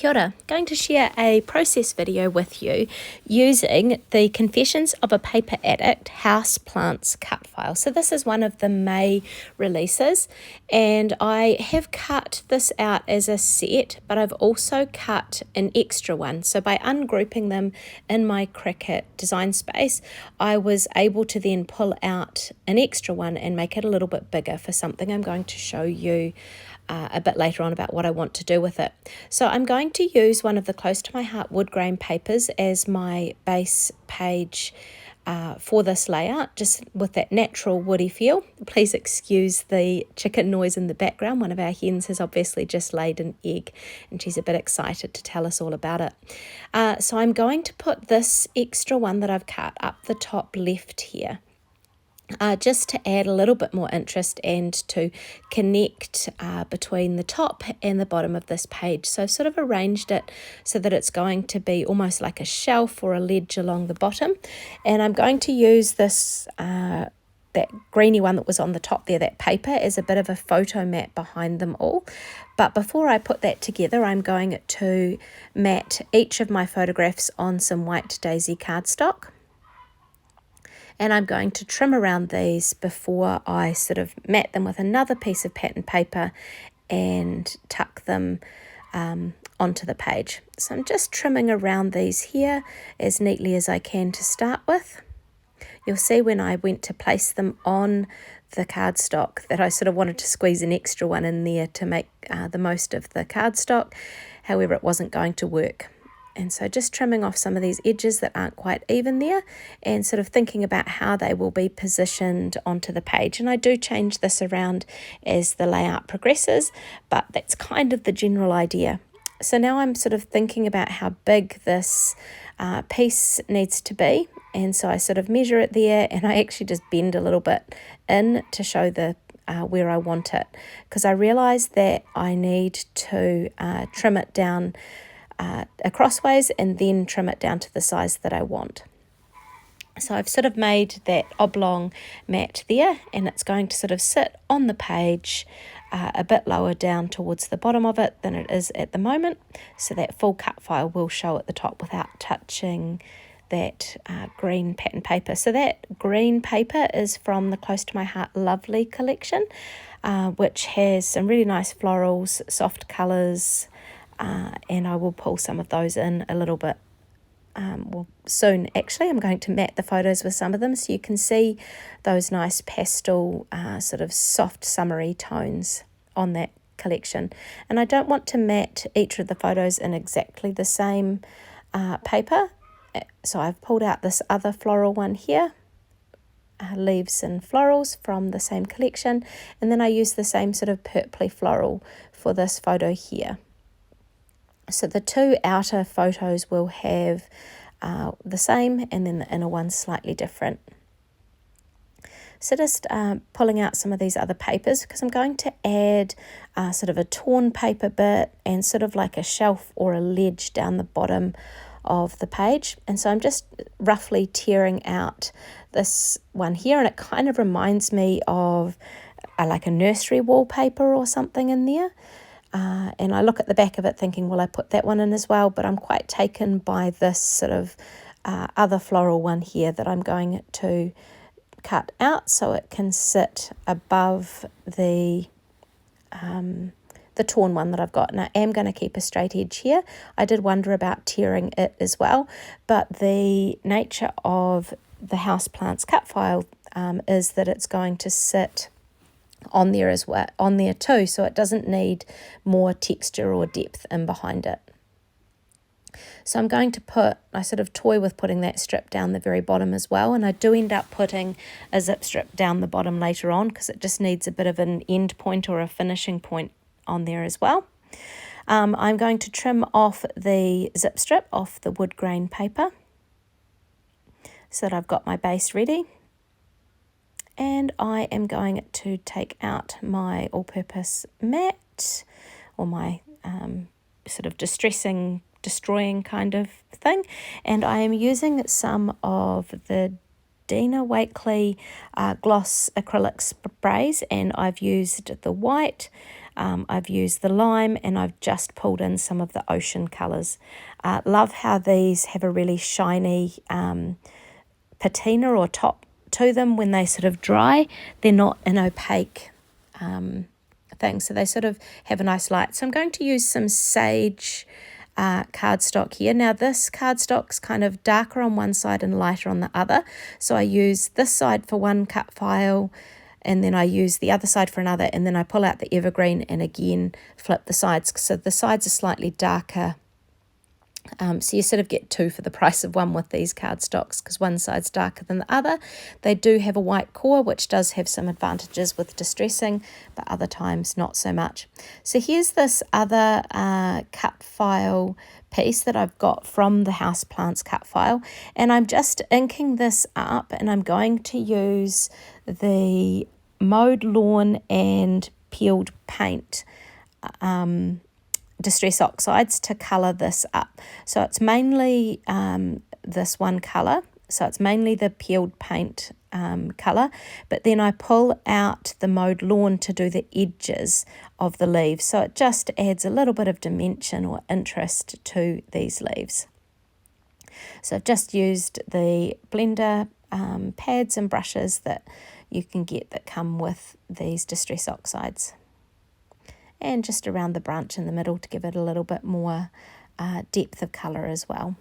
Kia ora. Going to share a process video with you using the Confessions of a Paper Addict Houseplants cut file. So this is one of the May releases, and I have cut this out as a set, but I've also cut an extra one. So by ungrouping them in my Cricut design space, I was able to then pull out an extra one and make it a little bit bigger for something I'm going to show you a bit later on about what I want to do with it. So I'm going to use one of the Close to My Heart wood grain papers as my base page for this layout, just with that natural woody feel. Please excuse the chicken noise in the background. One of our hens has obviously just laid an egg and she's a bit excited to tell us all about it. So I'm going to put this extra one that I've cut up the top left here. Just to add a little bit more interest and to connect between the top and the bottom of this page. So I've sort of arranged it so that it's going to be almost like a shelf or a ledge along the bottom. And I'm going to use this, that greeny one that was on the top there, that paper, as a bit of a photo mat behind them all. But before I put that together, I'm going to mat each of my photographs on some white daisy cardstock. And I'm going to trim around these before I sort of mat them with another piece of pattern paper and tuck them onto the page. So I'm just trimming around these here as neatly as I can to start with. You'll see when I went to place them on the cardstock that I sort of wanted to squeeze an extra one in there to make the most of the cardstock. However, it wasn't going to work. And so just trimming off some of these edges that aren't quite even there and sort of thinking about how they will be positioned onto the page. And I do change this around as the layout progresses, but that's kind of the general idea. So now I'm sort of thinking about how big this piece needs to be. And so I sort of measure it there, and I actually just bend a little bit in to show the where I want it, because I realised that I need to trim it down crossways and then trim it down to the size that I want. So I've sort of made that oblong mat there, and it's going to sort of sit on the page a bit lower down towards the bottom of it than it is at the moment, so that full cut file will show at the top without touching that green pattern paper. So that green paper is from the Close to My Heart Lovely collection, which has some really nice florals, soft colours, and I will pull some of those in a little bit soon. Actually, I'm going to mat the photos with some of them so you can see those nice pastel sort of soft summery tones on that collection. And I don't want to mat each of the photos in exactly the same paper, so I've pulled out this other floral one here, leaves and florals from the same collection, and then I use the same sort of purpley floral for this photo here. So the two outer photos will have the same, and then the inner one's slightly different. So just pulling out some of these other papers, because I'm going to add sort of a torn paper bit and sort of like a shelf or a ledge down the bottom of the page. And so I'm just roughly tearing out this one here, and it kind of reminds me of like a nursery wallpaper or something in there. And I look at the back of it thinking, well, I put that one in as well, but I'm quite taken by this sort of other floral one here that I'm going to cut out so it can sit above the torn one that I've got. And I am going to keep a straight edge here. I did wonder about tearing it as well, but the nature of the Houseplants cut file is that it's going to sit on there as well, on there too, so it doesn't need more texture or depth in behind it. So I'm going to I sort of toy with putting that strip down the very bottom as well, and I do end up putting a zip strip down the bottom later on because it just needs a bit of an end point or a finishing point on there as well. I'm going to trim off the zip strip off the wood grain paper so that I've got my base ready. And I am going to take out my all-purpose mat, or my sort of destroying kind of thing, and I am using some of the Dina gloss acrylic sprays, and I've used the white, I've used the lime, and I've just pulled in some of the ocean colours. Love how these have a really shiny patina or top to them when they sort of dry. They're not an opaque thing, so they sort of have a nice light. So I'm going to use some sage cardstock here. Now this cardstock's kind of darker on one side and lighter on the other, so I use this side for one cut file, and then I use the other side for another, and then I pull out the Evergreen and again flip the sides, so the sides are slightly darker. So you sort of get two for the price of one with these cardstocks, because one side's darker than the other. They do have a white core, which does have some advantages with distressing, but other times not so much. So here's this other cut file piece that I've got from the Houseplants cut file, and I'm just inking this up, and I'm going to use the mowed lawn and peeled paint Distress Oxides to colour this up. So it's mainly this one colour, so it's mainly the peeled paint colour, but then I pull out the mowed lawn to do the edges of the leaves, so it just adds a little bit of dimension or interest to these leaves. So I've just used the blender pads and brushes that you can get that come with these Distress Oxides, and just around the branch in the middle to give it a little bit more depth of colour as well.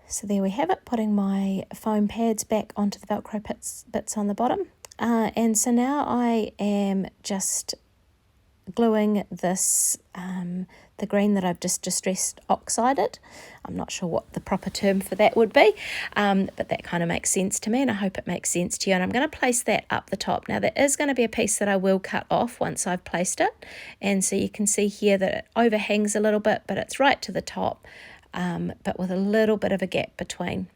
So there we have it, putting my foam pads back onto the Velcro bits on the bottom. And so now I am just gluing this, the green that I've just distressed oxided. I'm not sure what the proper term for that would be, but that kind of makes sense to me, and I hope it makes sense to you. And I'm going to place that up the top. Now there is going to be a piece that I will cut off once I've placed it, and so you can see here that it overhangs a little bit, but it's right to the top, but with a little bit of a gap between.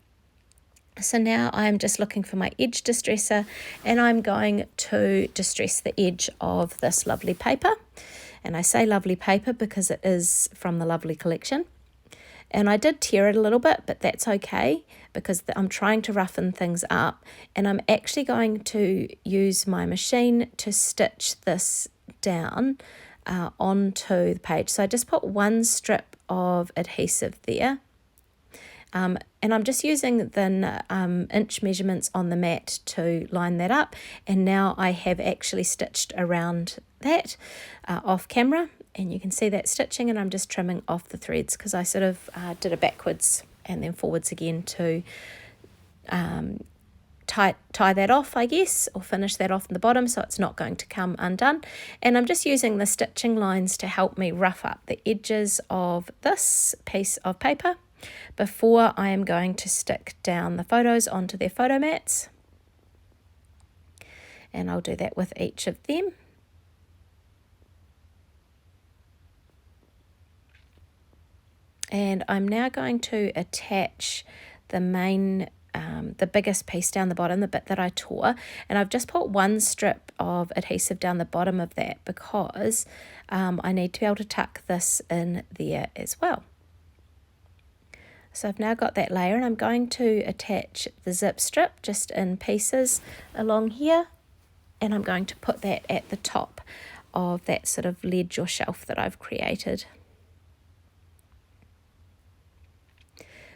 So now I'm just looking for my edge distresser, and I'm going to distress the edge of this lovely paper. And I say lovely paper because it is from the Lovely collection. And I did tear it a little bit, but that's okay because I'm trying to roughen things up. And I'm actually going to use my machine to stitch this down onto the page. So I just put one strip of adhesive there. And I'm just using the inch measurements on the mat to line that up. And now I have actually stitched around that off camera. And you can see that stitching, and I'm just trimming off the threads because I sort of did it backwards and then forwards again to tie that off, I guess, or finish that off in the bottom so it's not going to come undone. And I'm just using the stitching lines to help me rough up the edges of this piece of paper before I am going to stick down the photos onto their photo mats. And I'll do that with each of them. And I'm now going to attach the main, the biggest piece down the bottom, the bit that I tore. And I've just put one strip of adhesive down the bottom of that because I need to be able to tuck this in there as well. So I've now got that layer, and I'm going to attach the zip strip just in pieces along here. And I'm going to put that at the top of that sort of ledge or shelf that I've created.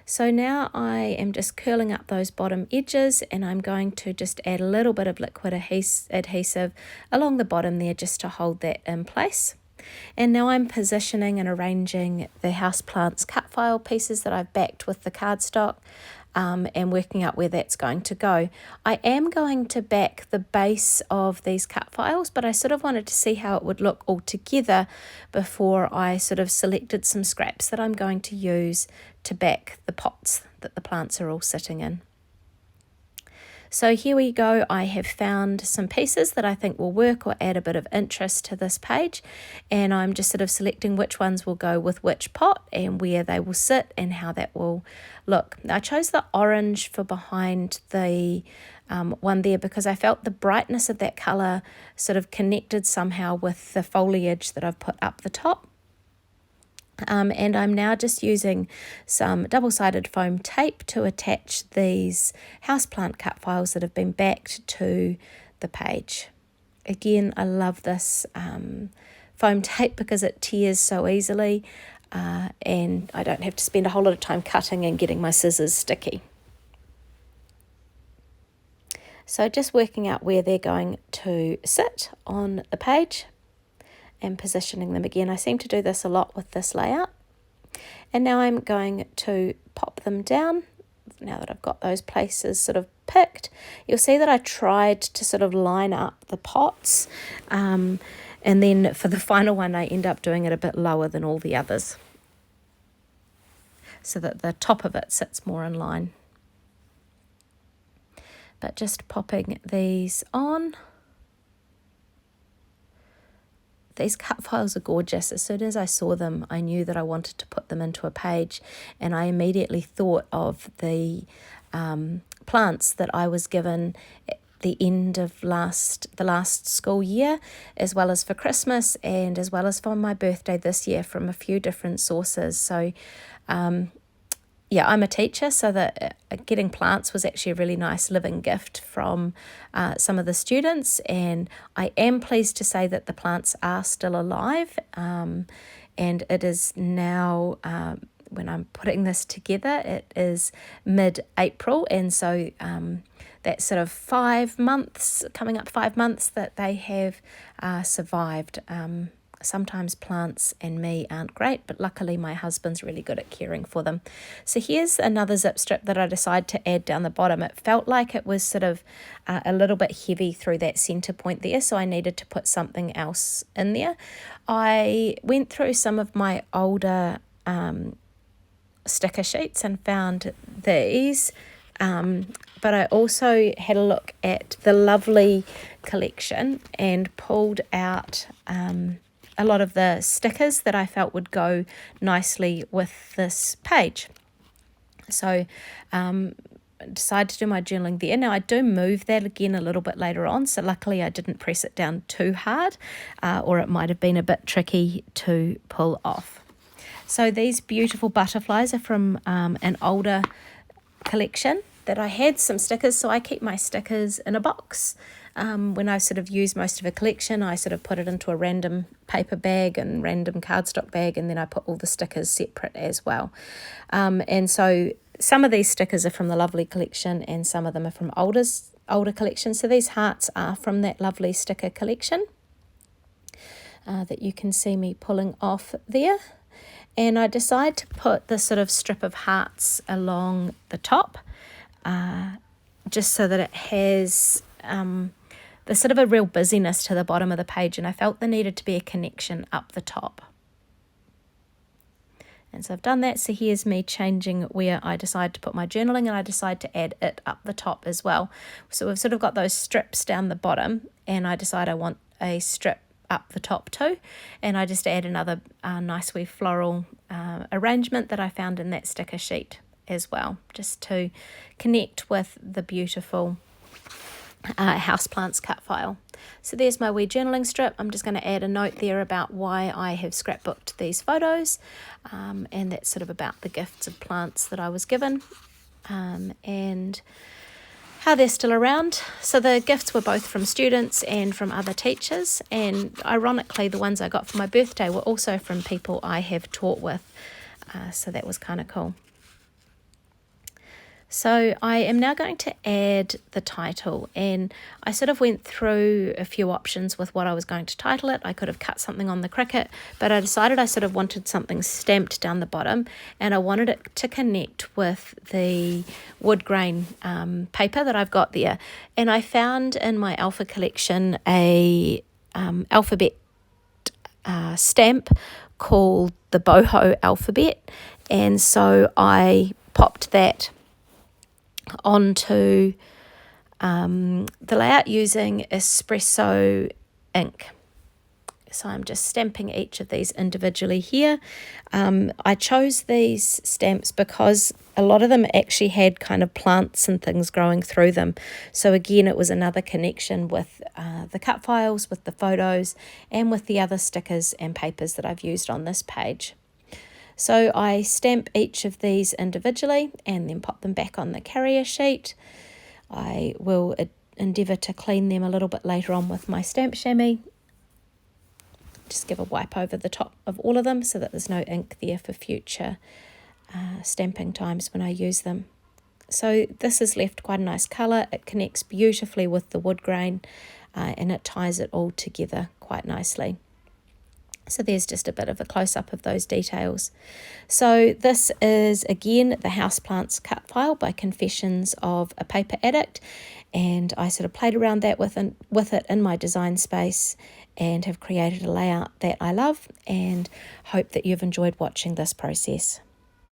So now I am just curling up those bottom edges, and I'm going to just add a little bit of liquid adhesive along the bottom there just to hold that in place. And now I'm positioning and arranging the Houseplants cut file pieces that I've backed with the cardstock and working out where that's going to go. I am going to back the base of these cut files, but I sort of wanted to see how it would look all together before I sort of selected some scraps that I'm going to use to back the pots that the plants are all sitting in. So here we go. I have found some pieces that I think will work or add a bit of interest to this page, and I'm just sort of selecting which ones will go with which pot and where they will sit and how that will look. I chose the orange for behind the one there because I felt the brightness of that colour sort of connected somehow with the foliage that I've put up the top. And I'm now just using some double-sided foam tape to attach these houseplant cut files that have been backed to the page. Again, I love this foam tape because it tears so easily, and I don't have to spend a whole lot of time cutting and getting my scissors sticky. So just working out where they're going to sit on the page and positioning them again. I seem to do this a lot with this layout. And now I'm going to pop them down. Now that I've got those places sort of picked, you'll see that I tried to sort of line up the pots. And then for the final one, I end up doing it a bit lower than all the others, so that the top of it sits more in line. But just popping these on. These cut files are gorgeous. As soon as I saw them, I knew that I wanted to put them into a page, and I immediately thought of the plants that I was given at the end of the last school year, as well as for Christmas and as well as for my birthday this year, from a few different sources. So yeah, I'm a teacher, so that getting plants was actually a really nice living gift from some of the students, and I am pleased to say that the plants are still alive, and it is now, when I'm putting this together, it is mid-April, and so that's sort of 5 months, coming up 5 months that they have survived. Sometimes plants and me aren't great, but luckily my husband's really good at caring for them. So here's another zip strip that I decided to add down the bottom. It felt like it was sort of a little bit heavy through that center point there, so I needed to put something else in there. I went through some of my older sticker sheets and found these, but I also had a look at the Lovely collection and pulled out a lot of the stickers that I felt would go nicely with this page. So decided to do my journaling there. Now I do move that again a little bit later on, so luckily I didn't press it down too hard, or it might have been a bit tricky to pull off. So these beautiful butterflies are from an older collection that I had some stickers, so I keep my stickers in a box. When I sort of use most of a collection, I sort of put it into a random paper bag and random cardstock bag, and then I put all the stickers separate as well. And so some of these stickers are from the Lovely collection and some of them are from older collections. So these hearts are from that Lovely sticker collection that you can see me pulling off there. And I decided to put this sort of strip of hearts along the top, just so that it has the sort of a real busyness to the bottom of the page, and I felt there needed to be a connection up the top. And so I've done that. So here's me changing where I decide to put my journaling, and I decide to add it up the top as well. So we've sort of got those strips down the bottom, and I decide I want a strip up the top too, and I just add another nice wee floral arrangement that I found in that sticker sheet as well, just to connect with the beautiful houseplants cut file. So there's my wee journaling strip. I'm just going to add a note there about why I have scrapbooked these photos, and that's sort of about the gifts of plants that I was given, and how they're still around. So the gifts were both from students and from other teachers, and ironically the ones I got for my birthday were also from people I have taught with, so that was kind of cool. So I am now going to add the title, and I sort of went through a few options with what I was going to title it. I could have cut something on the Cricut, but I decided I sort of wanted something stamped down the bottom, and I wanted it to connect with the wood grain paper that I've got there. And I found in my Alpha collection a alphabet stamp called the Boho alphabet, and so I popped that onto the layout using espresso ink. So I'm just stamping each of these individually here. I chose these stamps because a lot of them actually had kind of plants and things growing through them. So again, it was another connection with the cut files, with the photos, and with the other stickers and papers that I've used on this page. So I stamp each of these individually and then pop them back on the carrier sheet. I will endeavour to clean them a little bit later on with my stamp chamois. Just give a wipe over the top of all of them so that there's no ink there for future stamping times when I use them. So this has left quite a nice colour. It connects beautifully with the wood grain and it ties it all together quite nicely. So there's just a bit of a close-up of those details. So this is, again, the Houseplants cut file by Confessions of a Paper Addict. And I sort of played around that with it in my design space and have created a layout that I love and hope that you've enjoyed watching this process.